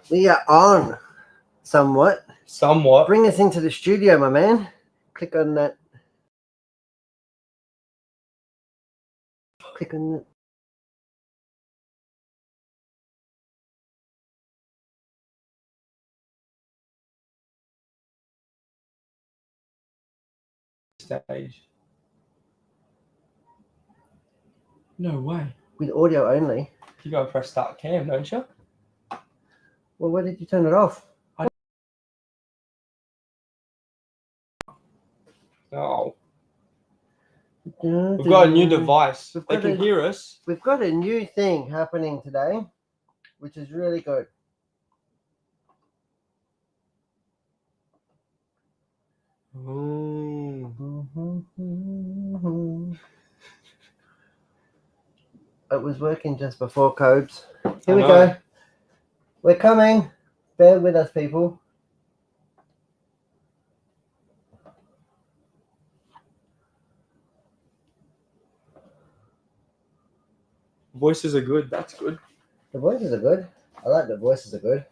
We are on somewhat. Somewhat. Bring us into the studio, my man. Click on that. Click on that. Stage. No way. With audio only. You gotta press start cam, don't you? Well, why did you turn it off? Oh. We've got a new device. They can hear us. We've got a new thing happening today, which is really good. It was working just before codes. Here we go. We're coming. Bear with us, people. Voices are good. That's good. The voices are good. I like the voices are good.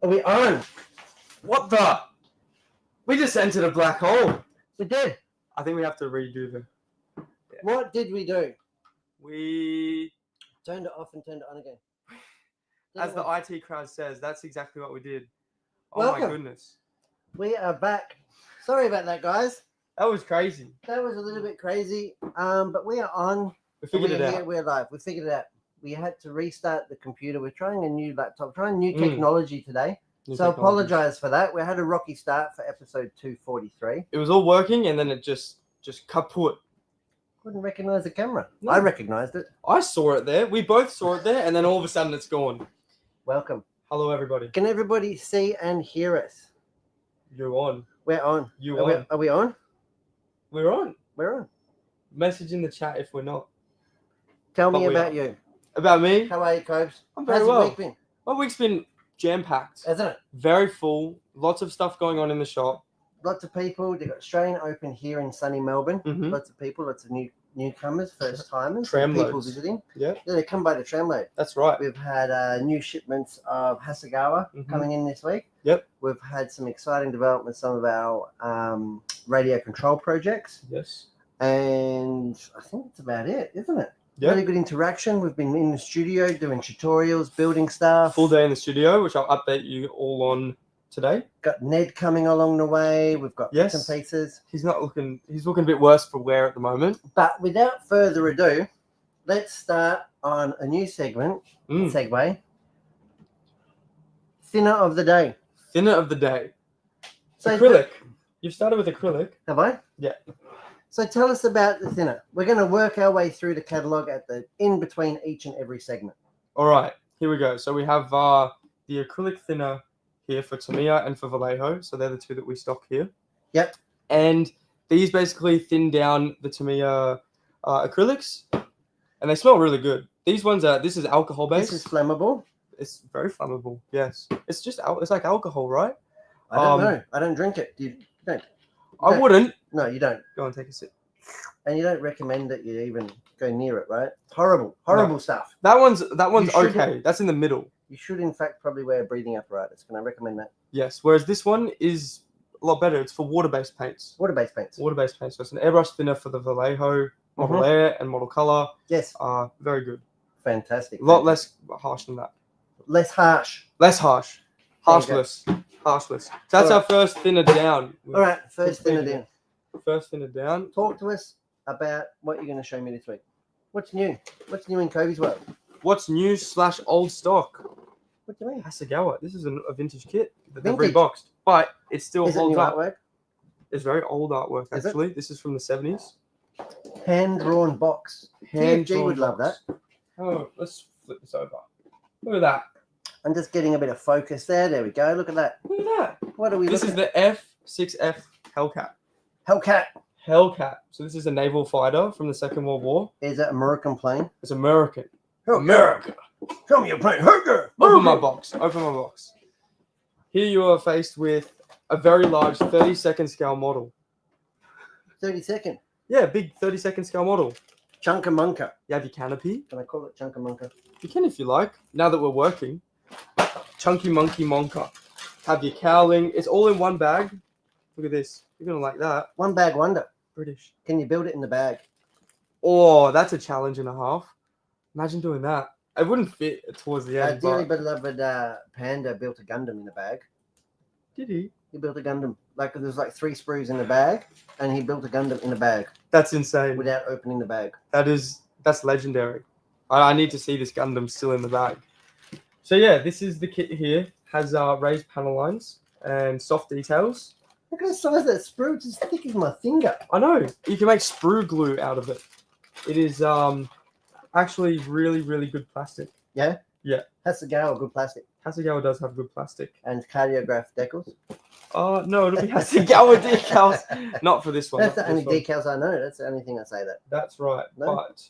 Are we on? What the? We just entered a black hole. We did. I think we have to redo the... Yeah. What did we do? We... Turned it off and turned it on again. As the IT crowd says, that's exactly what we did. Oh Welcome. My goodness. We are back. Sorry about that, guys. That was crazy. That was a little bit crazy. But we are on. We figured we're it here, out. We're live. We figured it out. We had to restart the computer. We're trying a new laptop, trying new Mm. technology today. New So technology. apologize for that. We had a rocky start for episode 243. It was all working, and then it just kaput. Couldn't recognize the camera. No. I recognized it. I saw it there. We both saw it there, and then all of a sudden it's gone. Welcome. Hello, everybody. Can everybody see and hear us? You're on. We're on. You Are on. are we on? We're on. We're on. Message in the chat if we're not. Tell But me we about are. you. About me? How are you, Cobes? I'm very How's well. your week been? My week's been jam-packed. Hasn't it? Very full. Lots of stuff going on in the shop. Lots of people. They've got Australian Open here in sunny Melbourne. Mhm. Lots of people. Lots of newcomers, first timers, Tram people loads. visiting. Yep. Yeah, they come by the tramload. That's right. We've had new shipments of Hasegawa Mhm. coming in this week. Yep. We've had some exciting developments, some of our radio control projects. Yes. And I think that's about it, isn't it? Yep. Really good interaction. We've been in the studio doing tutorials, building stuff. Full day in the studio, which I'll update you all on today. Got Ned coming along the way. We've got bits Yes. and pieces. He's looking a bit worse for wear at the moment. But without further ado, let's start on a new segment. Mm. Segue. Thinner of the day. Thinner of the day. So Acrylic. You've started with acrylic. Have I? Yeah. So tell us about the thinner. We're going to work our way through the catalogue at the in between each and every segment. All right, here we go. So we have the acrylic thinner here for Tamiya and for Vallejo. So they're the two that we stock here. Yep. And these basically thin down the Tamiya acrylics, and they smell really good. These ones this is alcohol based. This is flammable. It's very flammable. Yes. It's just it's like alcohol, right? I don't know. I don't drink it. You don't. I No. wouldn't. No, you don't. Go and take a sip. And you don't recommend that you even go near it, right? Horrible stuff. That one's shouldn't- okay. That's in the middle. You should, in fact, probably wear a breathing apparatus. Can I recommend that? Yes. Whereas this one is a lot better. It's for water-based paints. Water-based paints. Water-based paints. So it's an airbrush thinner for the Vallejo Model Mhm. Air and Model Color. Yes. Very good. Fantastic. A lot less harsh than that. Less harsh. Less harsh. There you go. Harshless. So that's our first thinner down. All right. First thinner completed down. First thinner down. Talk to us about what you're going to show me this week. What's new? What's new in Kobe's world? What's new / old stock? What do you mean? Hasegawa. This is a vintage kit that they've Vintage? reboxed, but it still Is it holds new up. artwork? It's very old artwork, Is it? actually. This is from the 70s. Hand-drawn box. TFG would love that. Oh, let's flip this over. Look at that. I'm just getting a bit of focus there. There we go. Look at that. Look at that. What are we This looking is the F6F Hellcat. Hellcat. Hellcat. So this is a naval fighter from the Second World War. Is it American plane? It's American. Hellcat. America. Show me your plane. Hellcat. Open my box. Open my box. Here you are faced with a very large 30-second scale model. 30-second. Yeah, big 30-second scale model. Chunkamunka. You have your canopy. Can I call it Chunkamunka? You can if you like. Now that we're working. Chunky Monkey Monka. Have your cowling. It's all in one bag. Look at this. You're going to like that. One bag wonder. British. Can you build it in the bag? Oh, that's a challenge and a half. Imagine doing that. It wouldn't fit towards the Our end. dearly But beloved Panda built a Gundam in a bag. did he? He built a Gundam. There's 3 sprues in the bag, and he built a Gundam in a bag That's insane. without opening the bag. That's legendary. I need to see this Gundam still in the bag. So yeah, this is the kit here. Has raised panel lines and soft details. Look at the size of that sprue. It's as thick as my finger. I know. You can make sprue glue out of it. It is actually really, really good plastic. Yeah? Yeah. Hasegawa, good plastic. Hasegawa does have good plastic. And cardiograph decals. No, it'll be Hasegawa decals. Not for this one. That's not the for only this one. decals I know. That's the only thing I say that. That's right. No? But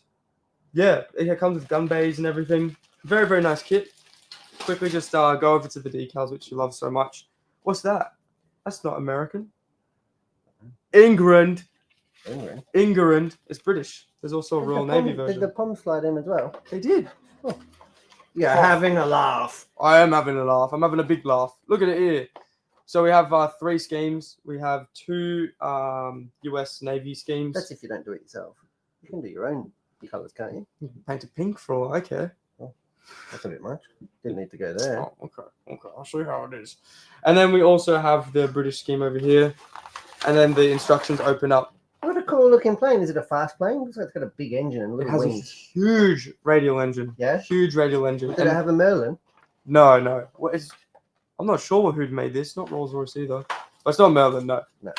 yeah, it comes with gun bays and everything. Very, very nice kit. Quickly just go over to the decals, which you love so much. What's that? That's not American. England. England. It's British. There's also a Royal Navy version. Did the POM slide in as well? They did. You're having a laugh. I am having a laugh. I'm having a big laugh. Look at it here. So we have 3 schemes. We have 2 US Navy schemes. That's if you don't do it yourself. You can do your own colours, can't you? You can paint it pink for all I care. That's a bit much. Didn't need to go there. Oh, okay. I'll show you how it is. And then we also have the British scheme over here. and then the instructions open up. What a cool looking plane. Is it a fast plane? Looks like it's got a big engine and It little has a wings. huge radial engine. Yeah? Huge radial engine. Did it have a Merlin? No. I'm not sure who'd made this. Not Rolls Royce either. But it's not Merlin, no. No.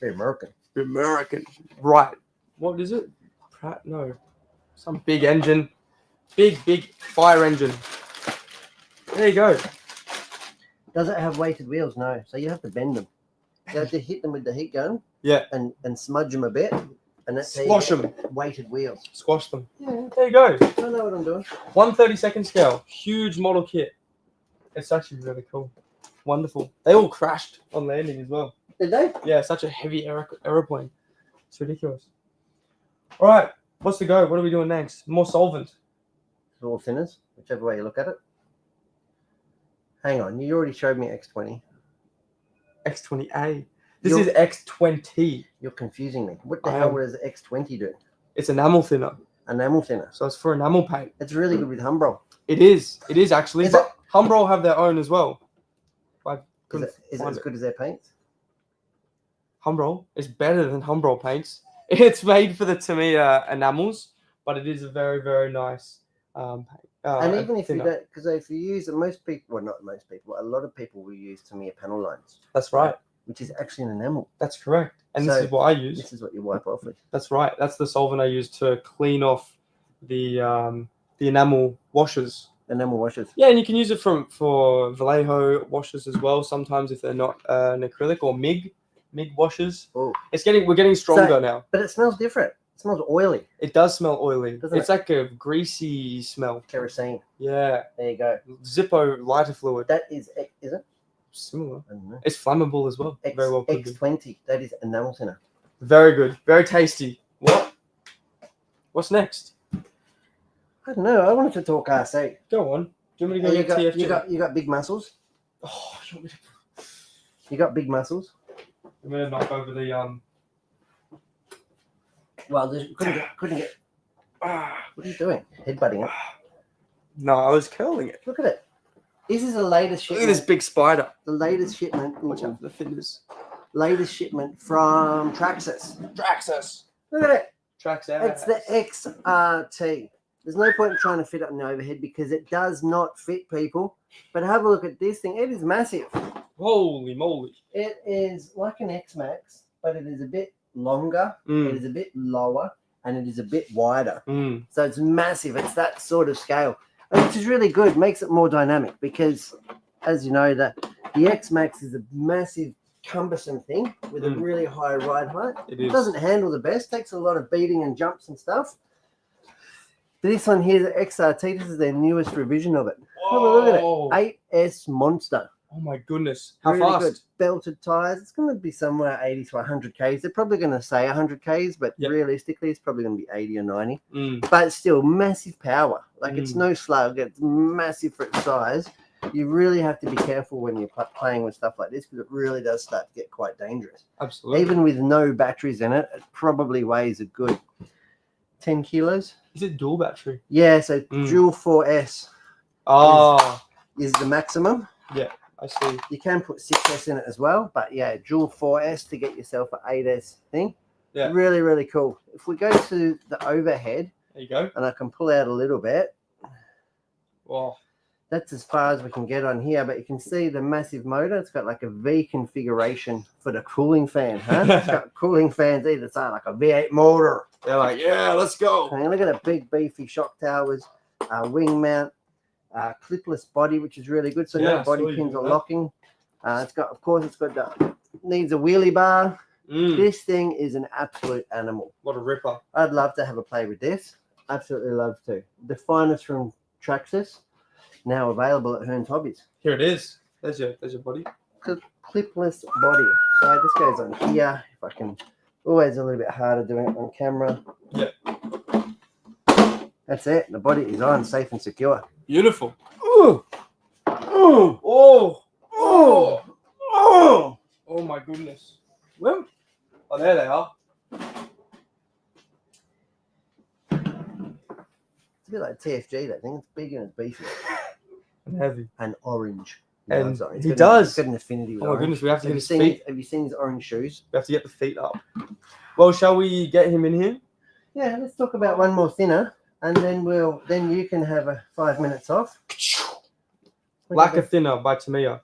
Very American. American. Right. What is it? Pratt? No. Some big engine. Big fire engine. There you go. Does it have weighted wheels? No. So you have to bend them. You have to hit them with the heat gun. Yeah. And smudge them a bit. And that's how you Squash get them. weighted wheels. Squash them. Yeah. There you go. I know what I'm doing. 1/32 scale. Huge model kit. It's actually really cool. Wonderful. They all crashed on landing as well. Did they? Yeah, such a heavy aeroplane. It's ridiculous. All right. What's the go? What are we doing next? More solvent. All thinners, whichever way you look at it. Hang on. You already showed me X20. X20A. This is X20. You're confusing me. What the I hell am. does X20 do? It's enamel thinner. Enamel thinner. So it's for enamel paint. It's really good with Humbrol. It is. It is actually. Is But Humbrol have their own as well. Is it as good as their paints? Humbrol is better than Humbrol paints. It's made for the Tamiya enamels, but it is a very, very nice paint. And even if thinner. you don't, because if you use most people, well, not most people, a lot of people will use Tamiya panel lines. That's right. Which is actually an enamel. That's correct. And So, this is what I use. This is what you wipe off with. That's right. That's the solvent I use to clean off the enamel washers. Enamel washers. Yeah, and you can use it for Vallejo washers as well. Sometimes if they're not an acrylic or MIG washers. Oh. We're getting stronger now. But it smells different. It smells oily. It does smell oily. Doesn't It's like a greasy smell. Kerosene. Yeah. There you go. Zippo lighter fluid. That is it? Similar. I don't know. It's flammable as well. Very well could be. X20. That is enamel thinner. Very good. Very tasty. What? What's next? I don't know. I wanted to talk RC. Go on. Do you want me to go You TFG? got big muscles. Oh, you want me to... You got big muscles. I'm gonna knock over the Well, couldn't get. What are you doing? Headbutting it. No, I was curling it. Look at it. This is the latest Look shipment. at this big spider. The latest shipment. Watch out for the fingers. Latest shipment from Traxxas. Traxxas. Look at it. Traxxas. It's the XRT. There's no point in trying to fit it on the overhead because it does not fit, people. But have a look at this thing. It is massive. Holy moly. It is like an X-Max, but it is a bit longer. It is a bit lower, and it is a bit wider. So it's massive. It's that sort of scale, which is really good. Makes it more dynamic because, as you know, the X-Max is a massive, cumbersome thing with a really high ride height. It doesn't handle the best. Takes a lot of beating and jumps and stuff. This one here, the XRT, this is their newest revision of it. Have a look at it. 8S Monster. Oh my goodness. How Really fast? good. Belted tires. It's going to be somewhere 80 to 100 Ks. They're probably going to say 100 Ks, but realistically, it's probably going to be 80 or 90. But it's still massive power. Like it's no slug. It's massive for its size. You really have to be careful when you're playing with stuff like this because it really does start to get quite dangerous. Absolutely. Even with no batteries in it, it probably weighs a good 10 kilos. Is it dual battery? Yeah, so dual 4S is the maximum. Yeah, I see. You can put 6S in it as well, but yeah, dual 4S to get yourself an 8S thing. Yeah. Really, really cool. If we go to the overhead, there you go. and I can pull out a little bit. Wow. That's as far as we can get on here, but you can see the massive motor. It's got like a V configuration for the cooling fan, huh? It's got cooling fans either side, like a V8 motor. They're like, yeah, let's go. And look at the big beefy shock towers, wing mount, clipless body, which is really good. So no body pins or locking. It's got, of course, needs a wheelie bar. This thing is an absolute animal. What a ripper. I'd love to have a play with this. Absolutely love to. The finest from Traxxas, now available at Hearns Hobbies. Here it is. There's your body. Clipless body. So this goes on here. If I can, always a little bit harder doing it on camera. Yep. That's it. The body is on, safe and secure. Beautiful. Ooh. Ooh. Oh. Oh. Oh. Oh my goodness. Well, oh, there they are. It's a bit like TFG, that thing. It's big and it's beefy. And heavy. And orange. No, And sorry. he does. He's got an affinity with Oh my orange. goodness, we have to get his seen feet. Have you seen his orange shoes? We have to get the feet up. Well, shall we get him in here? Yeah, let's talk about one more thinner, and then you can have a 5 minutes off. Lacquer Thinner by Tamiya.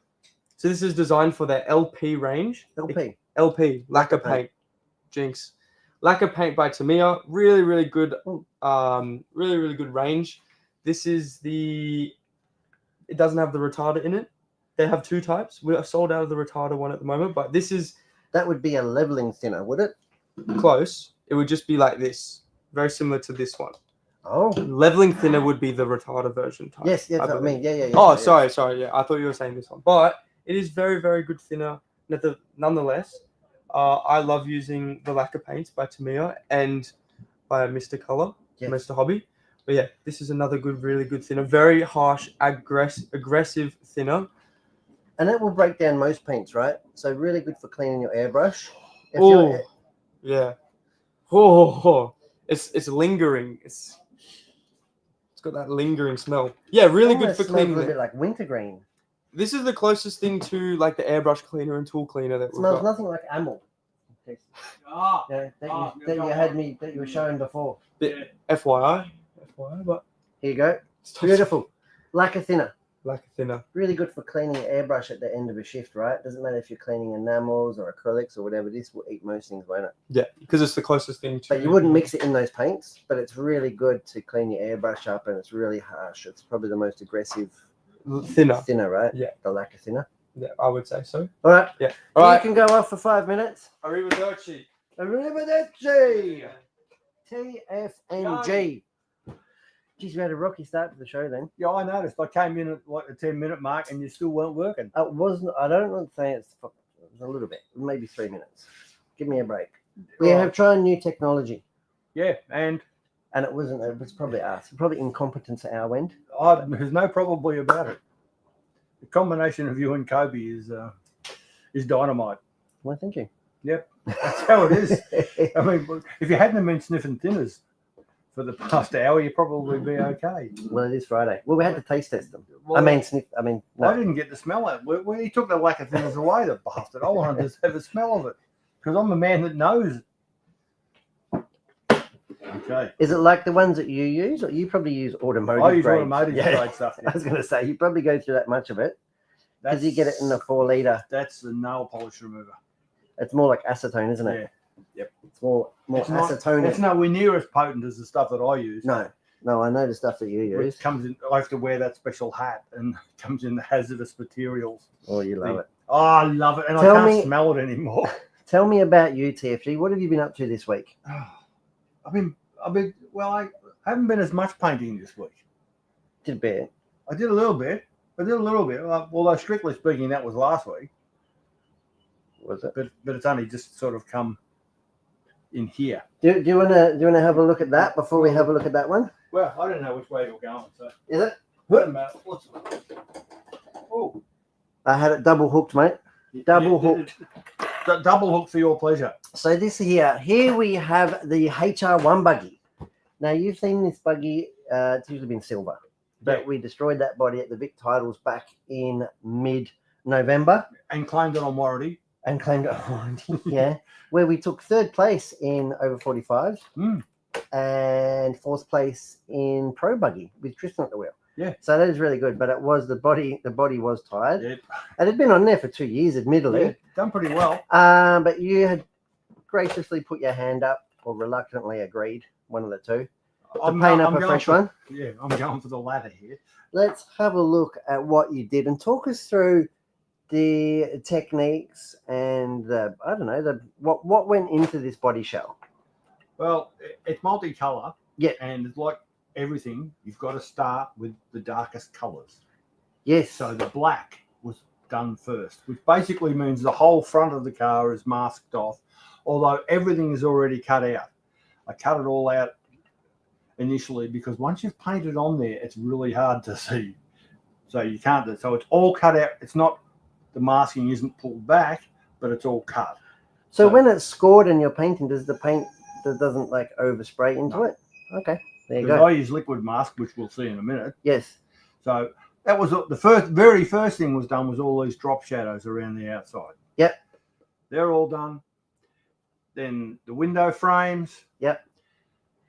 So this is designed for their LP range. LP. LP, lacquer paint. paint. Jinx. Lacquer paint by Tamiya. Really, really good. Really, really good range. This is it doesn't have the retarder in it. They have 2 types. We are sold out of the retarder one at the moment, but this is That would be a leveling thinner, would it? close. It would just be like this. Very similar to this one. Oh. Leveling thinner would be the retarder version type. Yes, that's what I mean. Yeah. Oh, sorry. Yeah, I thought you were saying this one. But it is very, very good thinner. Nonetheless, I love using the lacquer paints by Tamiya and by Mr. Color, Mr. Hobby. But yeah, this is another really good thinner. Very harsh, aggressive thinner. And it will break down most paints, right? So really good for cleaning your airbrush. Oh, yeah. Oh, it's lingering. It's got that lingering smell. Yeah, really good for cleaning. A little bit like wintergreen. This is the closest thing to like the airbrush cleaner and tool cleaner that it smells nothing like amyl. That you were showing before. FYI, but here you go. It's beautiful. Lacquer thinner. Lacquer thinner. Really good for cleaning your airbrush at the end of a shift, right? Doesn't matter if you're cleaning enamels or acrylics or whatever. This will eat most things, won't it? Yeah, because it's the closest thing to. But you wouldn't mix it in those paints. But it's really good to clean your airbrush up, and it's really harsh. It's probably the most aggressive thinner, right? Yeah, the lacquer thinner. Yeah, I would say so. All right. Yeah. All right. You can go off for 5 minutes. Arrivederci. Arrivederci. TFNG. Geez, we had a rocky start to the show then. Yeah, I noticed. I came in at like the 10-minute mark and you still weren't working. It wasn't. I don't want to say it was a little bit, maybe 3 minutes. Give me a break. We have tried new technology. Yeah, and it wasn't. It was probably us. Probably incompetence at our end. There's no probably about it. The combination of you and Kobe is dynamite. Well, thank you. Yep, that's how it is. I mean, if you hadn't been sniffing thinners for the past hour, you'd probably be okay. Well, it is Friday. Well, we had to taste test them. Well, no. I didn't get the smell of it. He took the lacquer thinners away, the bastard. I wanted to just have a smell of it because I'm a man that knows. Okay. Is it like the ones that you use, or you probably use automotive? I use grade? automotive grade stuff. Yeah. I was going to say you probably go through that much of it because you get it in a 4 litre. That's the nail polish remover. It's more like acetone, isn't it? Yeah. Yep. It's more acetone. It's nowhere near as potent as the stuff that I use. No, I know the stuff that you use. It comes in. I have to wear that special hat, and it comes in the hazardous materials. Oh, you love it. Oh, I love it, and I can't smell it anymore. Tell me about you, TFG. What have you been up to this week? I've been. Well, I haven't been as much painting this week. Did a bit. I did a little bit. Although strictly speaking, that was last week. Was it? But it's only just sort of come in here. Do you wanna have a look at that before we have a look at that one? Well, I don't know which way you're going. So is it? Oh, I had it double hooked, mate. Double hooked. Double hooked for your pleasure. So this here we have the HR1 buggy. Now you've seen this buggy. It's usually been silver, but we destroyed that body at the Vic Titles back in mid-November and claimed it on warranty. Yeah, where we took 3rd place in over 45s and 4th place in Pro Buggy with Tristan at the wheel. Yeah, so that is really good. But it was the body was tired. Yeah. It had been on there for 2 years, admittedly. Yeah, done pretty well. But you had graciously put your hand up, or reluctantly agreed, one of the two, to paint up a fresh one. Yeah, I'm going for the latter here. Let's have a look at what you did and talk us through the techniques and what went into this body shell. Well, it's multicolor. Yeah, and it's like everything, you've got to start with the darkest colors. Yes. So the black was done first, which basically means the whole front of the car is masked off, although everything is already cut out. I cut it all out initially because once you've painted on there, it's really hard to see. So you can't do. So it's all cut out. It's not, the masking isn't pulled back, but it's all cut. So when it's scored and you're painting, does the paint that doesn't like overspray into it? Okay, there you go. I use liquid mask, which we'll see in a minute. Yes. So that was the very first thing was done was all these drop shadows around the outside. Yep. They're all done. Then the window frames. Yep.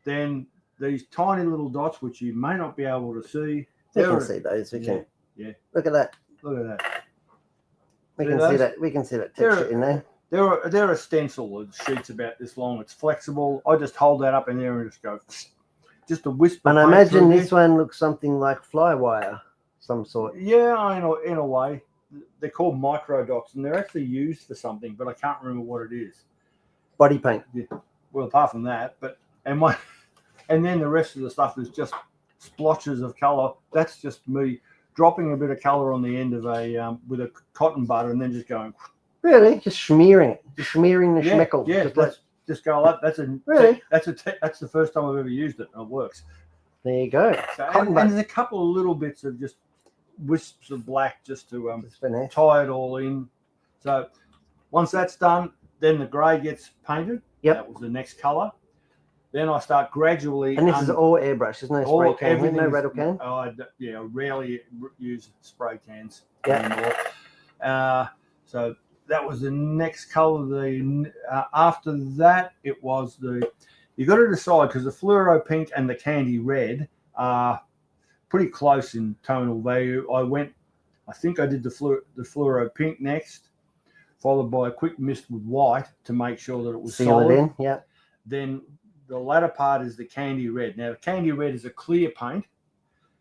Then these tiny little dots, which you may not be able to see. We can see those. We can. Yeah. Look at that. Look at that. We See can those? see that. We can see that texture in there. They're a stencil. The sheet's about this long. It's flexible. I just hold that up in there and just go, just a whisper. And I imagine this one looks something like Flywire, some sort. Yeah, in a way. They're called micro dots, and they're actually used for something, but I can't remember what it is. Body paint. Yeah. Well, apart from that, and then the rest of the stuff is just splotches of colour. That's just me dropping a bit of colour on the end of a with a cotton bud, and then just going. Really, just smearing it, just smearing the schmeckle. Yeah, just go like that's the first time I've ever used it, and it works. There you go. So, and there's a couple of little bits of just wisps of black just to tie it all in. So once that's done, then the grey gets painted. Yep. That was the next colour. Then I start gradually. And this is all airbrush. There's no spray can, no rattle can. I rarely use spray cans anymore. So that was the next colour. After that, it was you got to decide because the fluoro pink and the candy red are pretty close in tonal value. I think I did the fluoro pink next, followed by a quick mist with white to make sure that it was solid. Seal it in, yeah. Then the latter part is the candy red. Now, the candy red is a clear paint,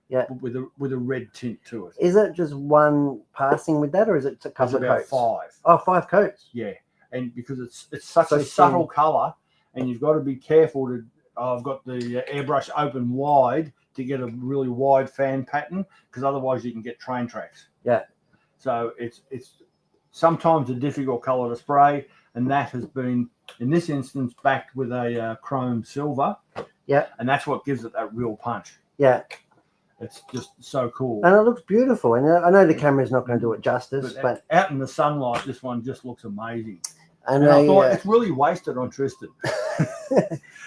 yeah, with a red tint to it. Is it just one passing with that, or is it a couple of coats? 5. Oh, 5 coats. Yeah, and because it's such a subtle color, and you've got to be careful to. I've got the airbrush open wide to get a really wide fan pattern, because otherwise you can get train tracks. Yeah. So it's sometimes a difficult color to spray, and that has been in this instance backed with a chrome silver. Yeah. And that's what gives it that real punch. Yeah. It's just so cool. And it looks beautiful. And I know the camera's not going to do it justice, but out in the sunlight, this one just looks amazing. And I thought it's really wasted on Tristan.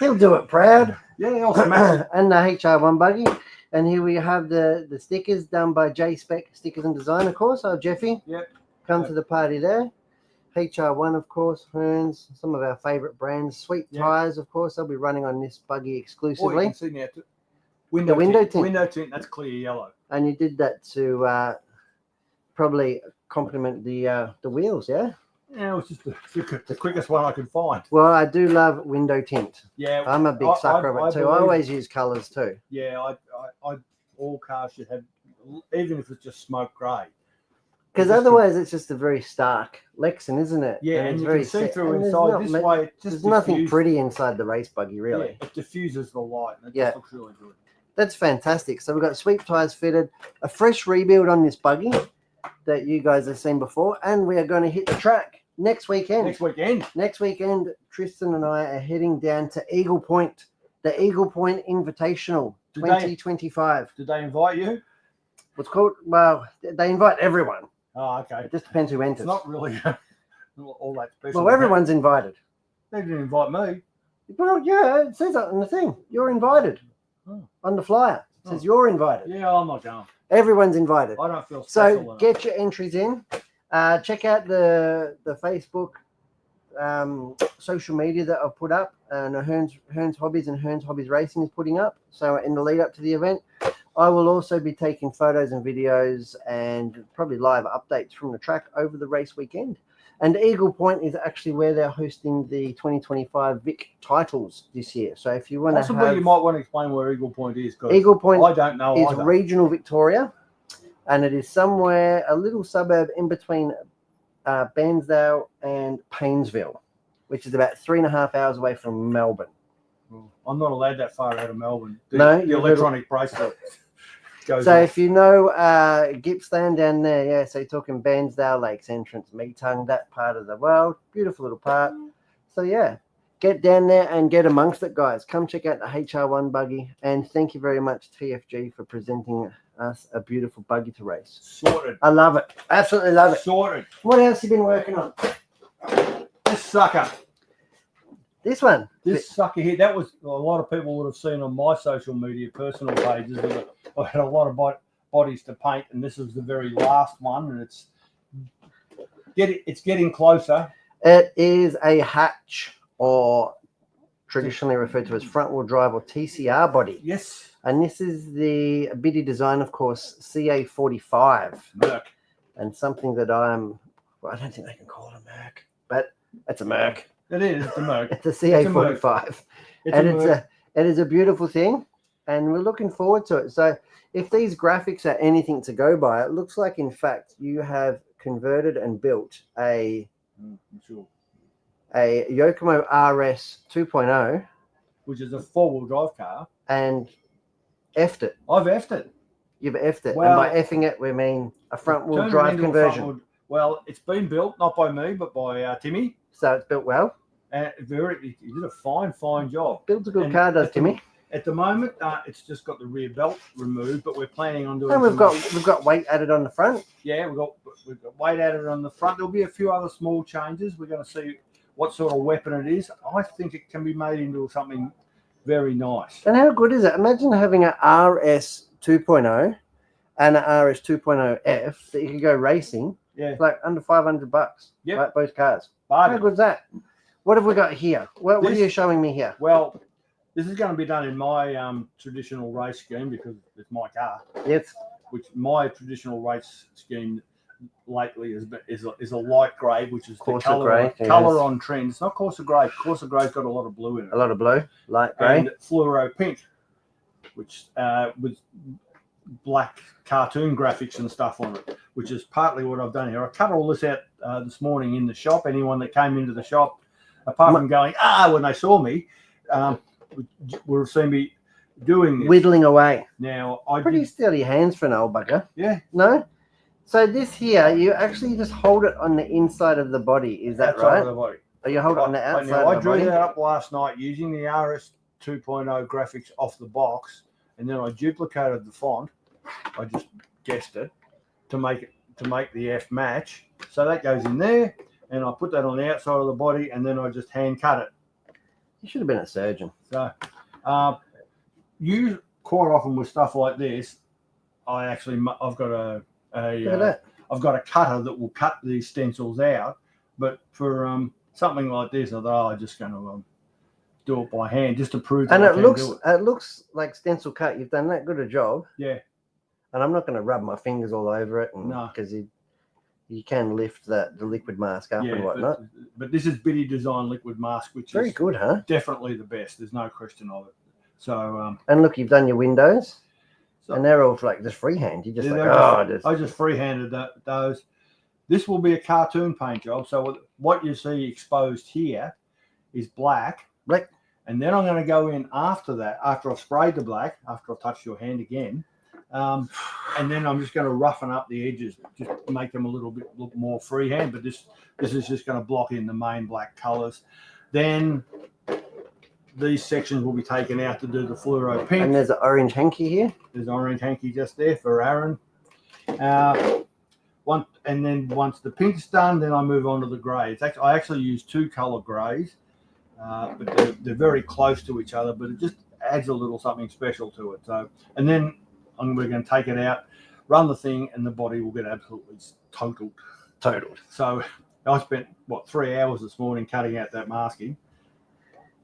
He'll do it proud. Yeah, he'll smash it. And the HR1 buggy. And here we have the stickers done by J-Spec Stickers and Design, of course. Oh, Jeffy. Yep. Come to the party there. HR1, of course, Hearns, some of our favourite brands. Sweet Tyres, of course, they'll be running on this buggy exclusively. Oh, you can see now, window tint. Window tint, that's clear yellow. And you did that to probably complement the wheels, yeah? Yeah, it was just the quickest one I could find. Well, I do love window tint. Yeah, I'm a big sucker of it too. I always use colours too. Yeah, all cars should have, even if it's just smoke grey. Because otherwise, it's just a very stark Lexan, isn't it? Yeah, and it's you very can see through inside. This way, it just there's nothing pretty inside the race buggy, really. Yeah, it diffuses the light, and it just looks really good. That's fantastic. So we've got sweep tyres fitted, a fresh rebuild on this buggy that you guys have seen before, and we are going to hit the track next weekend. Next weekend, Tristan and I are heading down to Eagle Point, the Eagle Point Invitational 2025. Did they invite you? What's called? Well, they invite everyone. Oh, okay. It just depends who enters. It's not really all that special. Well, everyone's invited. They didn't invite me. Well, yeah, it says that on the thing. You're invited. On the flyer. It says you're invited. Yeah, I'm not going. Everyone's invited. I don't feel special So get your entries in. Check out the Facebook social media that I've put up, and Hearns Hobbies and Hearns Hobbies Racing is putting up. So in the lead up to the event, I will also be taking photos and videos and probably live updates from the track over the race weekend. And Eagle Point is actually where they're hosting the 2025 Vic titles this year. So if you want to possibly, you might want to explain where Eagle Point is. Eagle Point I don't know is regional Victoria, and it is somewhere, a little suburb in between Bairnsdale and Paynesville, which is about 3.5 hours away from Melbourne. I'm not allowed that far out of Melbourne. No, the electronic bracelet goes so off. if you know Gippsland down there, yeah, so you're talking Bairnsdale, Lakes Entrance, Meetung, that part of the world, beautiful little part. So yeah, get down there and get amongst it, guys. Come check out the HR1 buggy, and thank you very much, TFG, for presenting us a beautiful buggy to race. Sorted. I love it. Absolutely love it. Sorted. What else have you been working on? This sucker. This one. This sucker here, that was a lot of people would have seen on my social media personal pages. I had a lot of bodies to paint, and this is the very last one, and it's getting closer. It is a hatch, or traditionally referred to as front-wheel drive or TCR body. Yes. And this is the Biddy design, of course, CA45. Merc. And something that I don't think they can call it a Merc, but it's a Merc. It is. It's a Merc. It's a CA45. It is a beautiful thing, and we're looking forward to it. So if these graphics are anything to go by, it looks like, in fact, you have converted and built a Yokomo RS 2.0, which is a four-wheel drive car, and effed it. I've effed it. You've effed it. Well, and by effing it, we mean a front-wheel turned it drive into a conversion. front-wheel- Well, it's been built, not by me, but by Timmy. So it's built well. And he did a fine job. Builds a good And car, does at the- Timmy? At the moment, it's just got the rear belt removed, but we're planning on doing. And we've got weight added on the front. Yeah, we've got weight added on the front. There'll be a few other small changes. We're going to see what sort of weapon it is. I think it can be made into something very nice. And how good is it? Imagine having an RS 2.0 and an RS 2.0F that you could go racing. Yeah, Like under $500. Yep. Like both cars. bargain. How good's that? What have we got here? What are This- you showing me here? Well, this is going to be done in my traditional race scheme because it's my car. Yes. Which my traditional race scheme lately is a light grey, which is the Corsa colour grey, yes. on trend. It's not Corsa grey. Corsa grey's got a lot of blue in it. A lot of blue, light grey. And fluoro pink, which with black cartoon graphics and stuff on it, which is partly what I've done here. I cut all this out this morning in the shop. Anyone that came into the shop, apart from going when they saw me, will see me doing this. Whittling away. Now Pretty steady hands for an old bugger. Yeah. No? So this here, you actually just hold it on the inside of the body. Is that outside right? of the body. Or you hold it on the outside Now, I of the drew body? that up last night using the RS 2.0 graphics off the box, and then I duplicated the font. I just guessed it to make the F match. So that goes in there, and I put that on the outside of the body, and then I just hand cut it. You should have been a surgeon. So, you quite often with stuff like this, I've got Look at that. I've got a cutter that will cut these stencils out. But for something like this, I thought I'm just going to do it by hand just to prove that And I it can looks do it. it looks like stencil cut. You've done that good a job. Yeah. And I'm not going to rub my fingers all over it, No. because you can lift the liquid mask up and whatnot. But this is Biddy Design Liquid Mask, which Very is good, huh? definitely the best. There's no question of it. So, And look, you've done your windows, so and they're all like just freehand. You just yeah, like, they're just I just freehanded those. This will be a cartoon paint job. So what you see exposed here is black. Black. And then I'm going to go in after that, after I've sprayed the black, after I've touched your hand again. And then I'm just going to roughen up the edges, just make them a little bit look more freehand. But this is just going to block in the main black colors. Then these sections will be taken out to do the fluoro pink. And there's an orange hanky here. There's an orange hanky just there for Aaron. Once the pink's done, then I move on to the greys. I actually use two color greys, but they're very close to each other. But it just adds a little something special to it. So, and then we're going to take it out, run the thing, and the body will get absolutely totaled. So I spent 3 hours this morning cutting out that masking.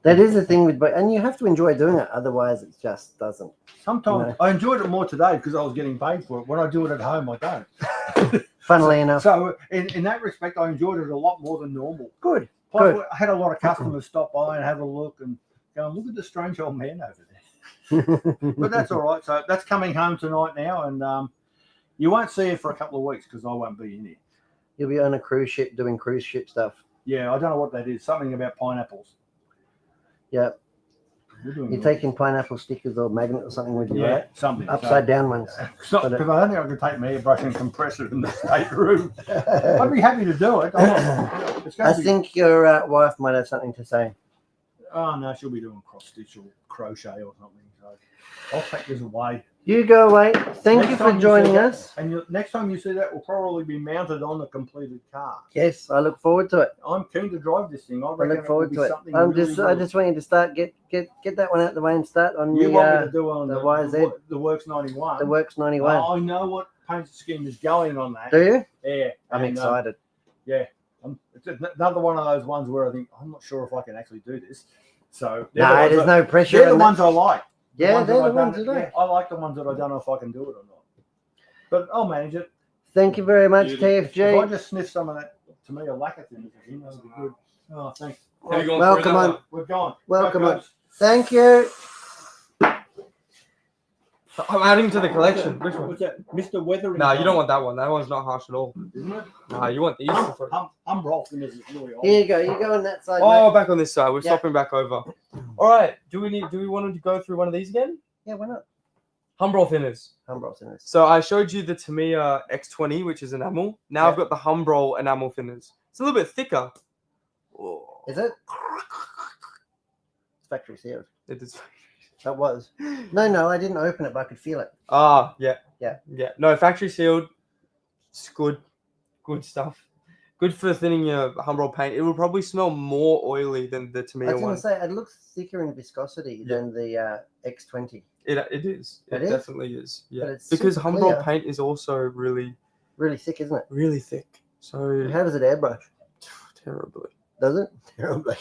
That is the thing and you have to enjoy doing it, otherwise it just doesn't. Sometimes I enjoyed it more today because I was getting paid for it. When I do it at home, I don't. Funnily enough. So in that respect, I enjoyed it a lot more than normal. Good. Plus, I had a lot of customers stop by and have a look and go, look at the strange old man over there. But that's all right. So that's coming home tonight now, and you won't see it for a couple of weeks because I won't be in here. You'll be on a cruise ship doing cruise ship stuff. Yeah, I don't know what that is. Something about pineapples. Yeah. You're You're taking pineapple stickers or magnet or something with you, yeah, right? something. Upside down ones. Because I don't think I could take my airbrush and compressor in the stateroom. I'd be happy to do it. I think your wife might have something to say. Oh no, she'll be doing cross stitch or crochet or something. So I'll take this away. You go away. Thank Next you for time see joining that- us. And next time you see that, will probably be mounted on a completed car. Yes, I look forward to it. I'm keen to drive this thing. I I reckon look forward it to will it. be something I really just want you to start get that one out the way and start on You the want me to do on the the YZ. the Works 91? the Works 91. I know what paint scheme is going on that. Do you? Yeah. I'm and, excited. It's another one of those ones where I think I'm not sure if I can actually do this. So they're No, the ones there's that- no pressure. They're the on ones that. I like. Yeah, ones they're that the I don't- ones you like. I like the ones that I don't know if I can do it or not. But I'll manage it. Thank you very much, If I TFG. just sniff some of that, to me, a lacquer thing, you know, would be good. Oh, thanks. Have you gone Welcome through that on. one? We're gone. Welcome Go, on. Cubs. Thank you. I'm adding to the collection. Which one? What's that? Mr. Weathering. No, you don't want that one. That one's not harsh at all. Isn't it? No, you want these. I'm rocking this. Is really old. Here you go. You go on that side. Oh, mate. back on this side. We're Yeah. swapping back over. All right. Do we want to go through one of these again? Yeah, why not? Humbrol thinners. Humbrol's in this. So I showed you the Tamiya X20, which is enamel. Now I've Yeah. got the Humbrol enamel thinners. It's a little bit thicker. Oh, Is it? It's factory sealed. it is. That was. No, I didn't open it, but I could feel it. Ah, yeah. Yeah. Yeah. No, factory sealed. It's good. Good stuff. Good for thinning your Humbrol paint. It will probably smell more oily than the I Tamiya was going one. to say, it looks thicker in viscosity Yeah. than the X20. It is. It It is? definitely is. Yeah. it's Because super Humbrol clear. paint is also really, Really thick, isn't it? really thick. So How does it airbrush? terribly. Does it? Terribly.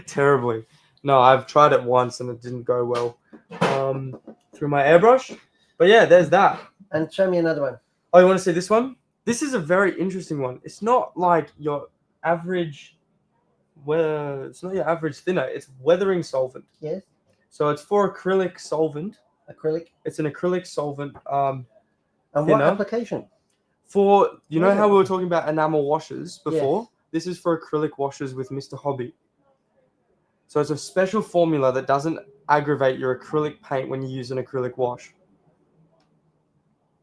Terribly. No, I've tried it once and it didn't go well through my airbrush. But yeah, there's that. And show me another one. Oh, you want to see this one? This is a very interesting one. It's not like your average, it's not your average thinner. It's weathering solvent. Yes. So it's for acrylic solvent. Acrylic. It's an acrylic solvent. And what Thinner. application? For you know What is how it? we were talking about enamel washes before? Yes. This is for acrylic washes with Mr. Hobby. So it's a special formula that doesn't aggravate your acrylic paint when you use an acrylic wash.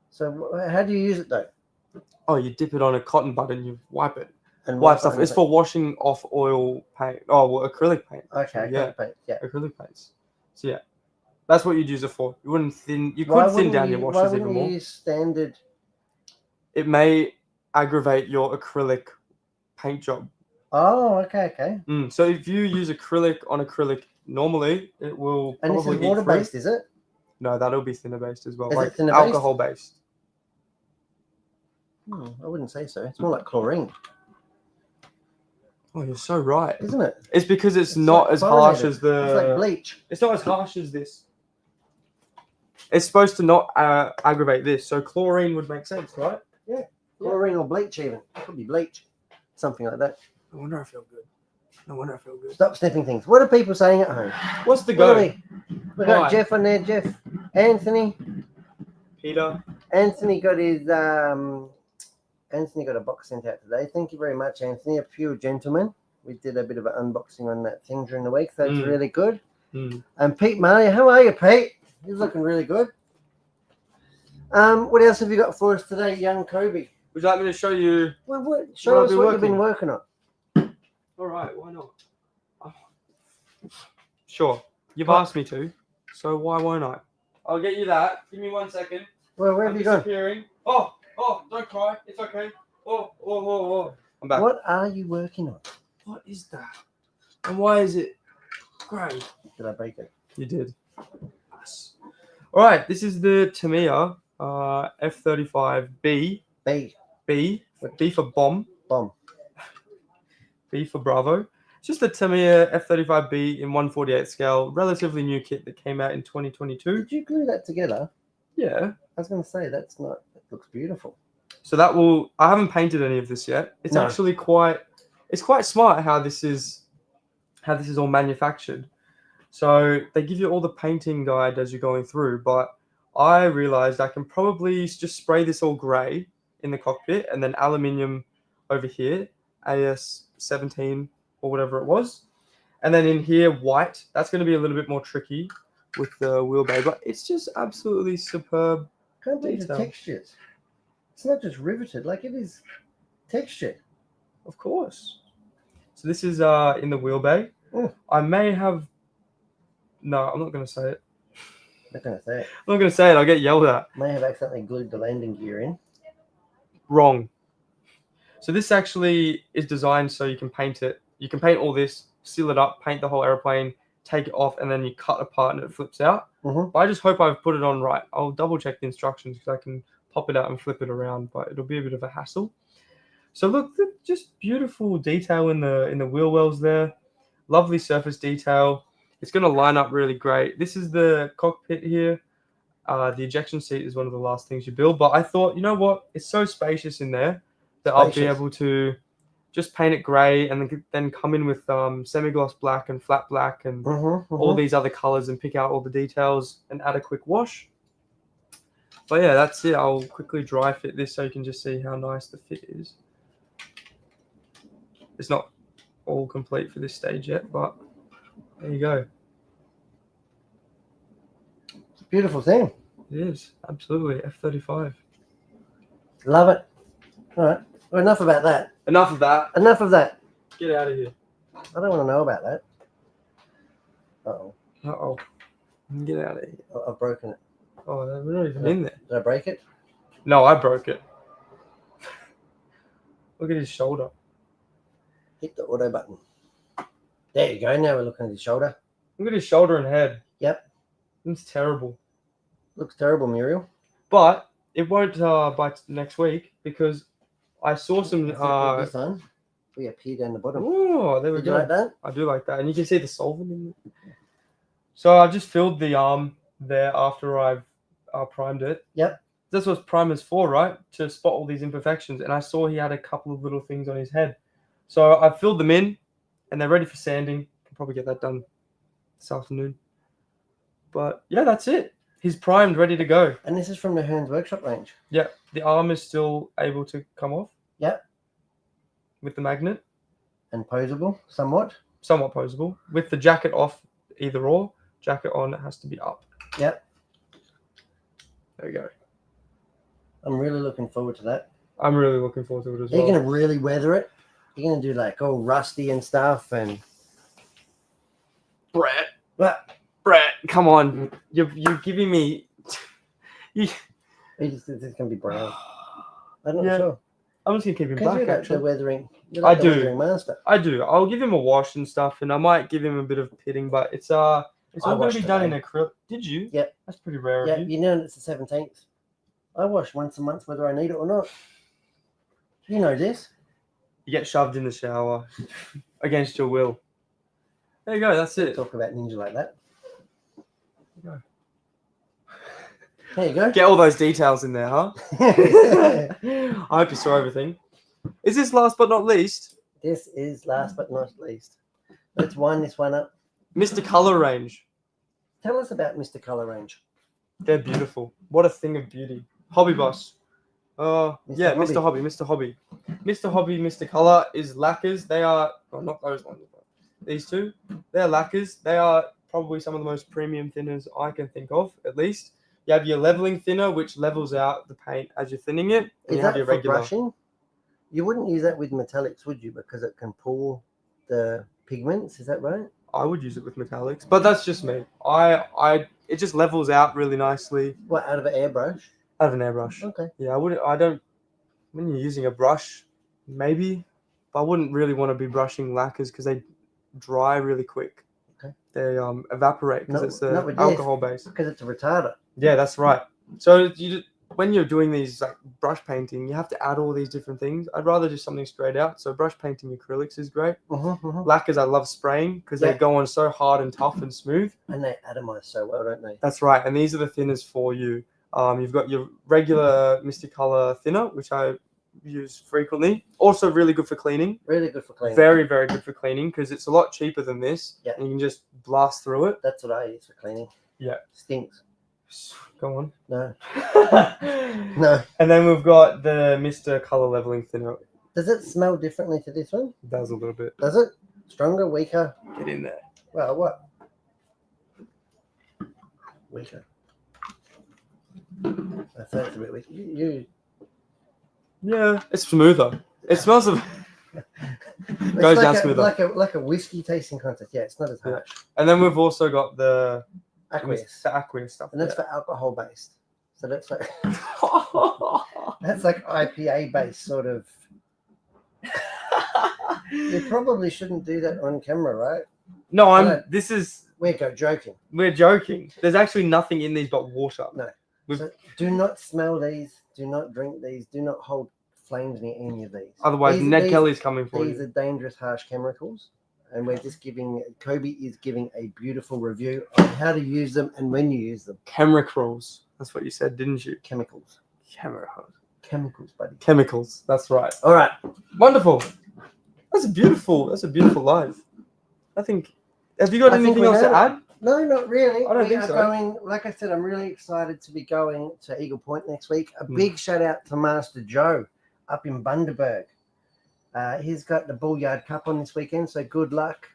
So how do you use it though? Oh, you dip it on a cotton bud and you wipe it. And Wipe what stuff. kind It's of for washing off oil paint. Oh, well, acrylic paint. paint? Okay. Yeah. Acrylic paint. Yeah. Acrylic paints. So yeah, that's what you'd use it for. You wouldn't thin. You Why could thin wouldn't down you- your why washes wouldn't even you more. use standard? It may aggravate your acrylic paint job. Oh, okay. So if you use acrylic on acrylic normally, it will And this probably is eat water through. based, is it? No, that'll be thinner based as well. Is it like thinner based? alcohol based. I wouldn't say so. It's more like chlorine, Oh, you're so right. isn't it? It's because it's It's not like as harsh chlorinated. as the. It's like bleach. It's not as harsh as this. It's supposed to not aggravate this, so chlorine would make sense, right? Chlorine or bleach even. It could be bleach. Something like that. No wonder I feel good. No wonder I feel good. Stop sniffing things. What are people saying at home? What's the What are go? we got Hi. Jeff on there, Jeff. Anthony. Peter. Anthony got his Anthony got a box sent out today. Thank you very much, Anthony. A pure gentleman. We did a bit of an unboxing on that thing during the week, so it's really good. And Pete Marley, how are you, Pete? He's looking really good. What else have you got for us today, young Kobe? Would you like me to show you? Well, show I've us been what you've been working on. All right, why not? Sure, you've What? asked me to, so why won't I? I'll get you that. Give me 1 second. Well, where have I'm you gone? disappearing. Oh, don't cry. It's okay. Oh. I'm back. What are you working on? What is that? And why is it grey? Did I break it? You did. Nice. All right, this is the Tamiya F35B. B for bomb. Bomb. B for Bravo. It's just the Tamiya F35B in 1/48 scale, relatively new kit that came out in 2022. Did you glue that together? Yeah. I was going to say that looks beautiful. So I haven't painted any of this yet. It's No. actually quite smart how this is all manufactured. So they give you all the painting guide as you're going through, but I realized I can probably just spray this all gray in the cockpit and then aluminium over here, AS17 or whatever it was. And then in here, white. That's going to be a little bit more tricky with the wheelbase, but it's just absolutely superb. Can't believe the Detail. textures. It's not just riveted, like it is textured. Of course. So this is in the wheelbase. I may have. No, I'm not going to say it. Not gonna say it. I'm not going to say it. I'll get yelled at. May have accidentally glued the landing gear in. Wrong. So this actually is designed so you can paint it. You can paint all this, seal it up, paint the whole airplane, take it off, and then you cut apart and it flips out. But I just hope I've put it on right. I'll double check the instructions because I can pop it out and flip it around, but it'll be a bit of a hassle. So look, just beautiful detail in the wheel wells there. Lovely surface detail. It's going to line up really great. This is the cockpit here. The ejection seat is one of the last things you build. But I thought, you know what? It's so spacious in there that I'll be able to just paint it grey and then come in with semi-gloss black and flat black and all these other colours and pick out all the details and add a quick wash. But yeah, that's it. I'll quickly dry fit this so you can just see how nice the fit is. It's not all complete for this stage yet, but there you go. It's a beautiful thing. It is, absolutely. F-35. Love it. All right. Well, enough about that. Enough of that. Enough of that. Get out of here. I don't want to know about that. Uh-oh. Uh-oh. Get out of here. I've broken it. Oh, we're not even in there. Did I break it? No, I broke it. Look at his shoulder. Hit the auto button. There you go. Now we're looking at his shoulder. Look at his shoulder and head. Yep. It's terrible. Looks terrible, Muriel. But it won't by next week because I saw some. This one. We appear down the bottom. Oh, there we Did go. you like that? I do like that, and you can see the solvent in it. So I just filled the arm there after I've primed it. Yep. That's what primer's for, right? To spot all these imperfections. And I saw he had a couple of little things on his head. So I filled them in, and they're ready for sanding. Can probably get that done this afternoon. But yeah, that's it. He's primed, ready to go. And this is from the Hearns workshop range. Yeah, the arm is still able to come off. Yep. With the magnet. And posable, somewhat. Somewhat posable. With the jacket off, either or. Jacket on, it has to be up. Yep. There we go. I'm really looking forward to that. I'm really looking forward to it as well. You're going to really weather it. You're going to do like all rusty and stuff. And Brett, come on. You're giving me... It's going to be brown. I'm not sure. I'm just going to keep him Because black, you're like actually. the weathering. You're I like the do. weathering master. I do. I'll give him a wash and stuff, and I might give him a bit of pitting, but it's all going to be done in acrylic. Did you? Yep. That's pretty rare Yeah, of you. you know it's the 17th. I wash once a month whether I need it or not. You know this. You get shoved in the shower against your will. There you go. That's it. Talk about ninja like that. There you go. There you go. Get all those details in there, huh? I hope you saw everything. Is this last but not least? This is last but not least. Let's wind this one up. Mr. Color Range. Tell us about Mr. Color Range. They're beautiful. What a thing of beauty. Hobby Boss. Yeah, Hobby. Mr. Hobby, Mr. Hobby. Mr. Hobby, Mr. Color is lacquers. They are, well, not those ones. These two, they're lacquers. They are probably some of the most premium thinners I can think of, at least. You have your leveling thinner, which levels out the paint as you're thinning it. And Is you have that your for regular. brushing? You wouldn't use that with metallics, would you? Because it can pull the pigments. Is that right? I would use it with metallics, but that's just me. It just levels out really nicely. What, out of an airbrush? Out of an airbrush. Okay. Yeah, when you're using a brush, maybe, but I wouldn't really want to be brushing lacquers because they dry really quick. Okay. They evaporate because it's not with alcohol base. Because it's a retarder. Yeah, that's right. So when you're doing these like brush painting, you have to add all these different things. I'd rather do something straight out. So brush painting acrylics is great. Lacquers I love spraying because they go on so hard and tough and smooth. And they atomize so well, don't they? That's right. And these are the thinners for you. You've got your regular Mr. Color thinner, which I use frequently. Also really good for cleaning. Really good for cleaning. Very, very good for cleaning because it's a lot cheaper than this. Yeah. And you can just blast through it. That's what I use for cleaning. Yeah. Stinks. Go on. No. No. And then we've got the Mr. Color Leveling Thinner. Does it smell differently to this one? It does a little bit. Does it? Stronger, weaker? Get in there. Well, what? Weaker. I thought it's a bit weak. Yeah, it's smoother. It smells of... It's Goes like down a, smoother. like a whiskey tasting contest. Yeah, it's not as Yeah. harsh. And then we've also got the Aqueous. the aqueous stuff. And that's for alcohol based. So that's like that's like IPA based sort of. You probably shouldn't do that on camera, right? No, No. We're joking. we're joking. There's actually nothing in these but water. No. We've- So do not smell these. Do not drink these. Do not hold flames near any of these. Otherwise, Ned Kelly's coming for These you. are dangerous, harsh chemicals. And we're just Kobe is giving a beautiful review on how to use them and when you use them. Chemicals. That's what you said, didn't you? Chemicals. Chemicals, buddy. Chemicals. That's right. All right. Wonderful. That's a beautiful live. I think. Have you got I think anything we else to nailed it. add? No, not really. I don't We think are so. going, like I said, I'm really excited to be going to Eagle Point next week. A big shout out to Master Joe up in Bundaberg. He's got the Bullyard Cup on this weekend, so good luck.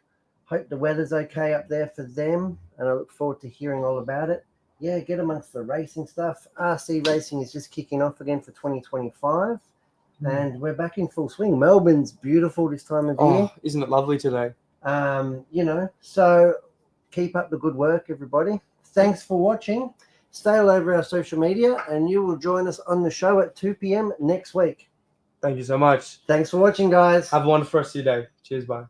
Hope the weather's okay up there for them, and I look forward to hearing all about it. Yeah, get amongst the racing stuff. RC racing is just kicking off again for 2025, and we're back in full swing. Melbourne's beautiful this time of year. Oh, isn't it lovely today? So keep up the good work, everybody. Thanks for watching. Stay all over our social media, and you will join us on the show at 2 p.m. next week. Thank you so much. Thanks for watching, guys. Have a wonderful rest of your day. Cheers, bye.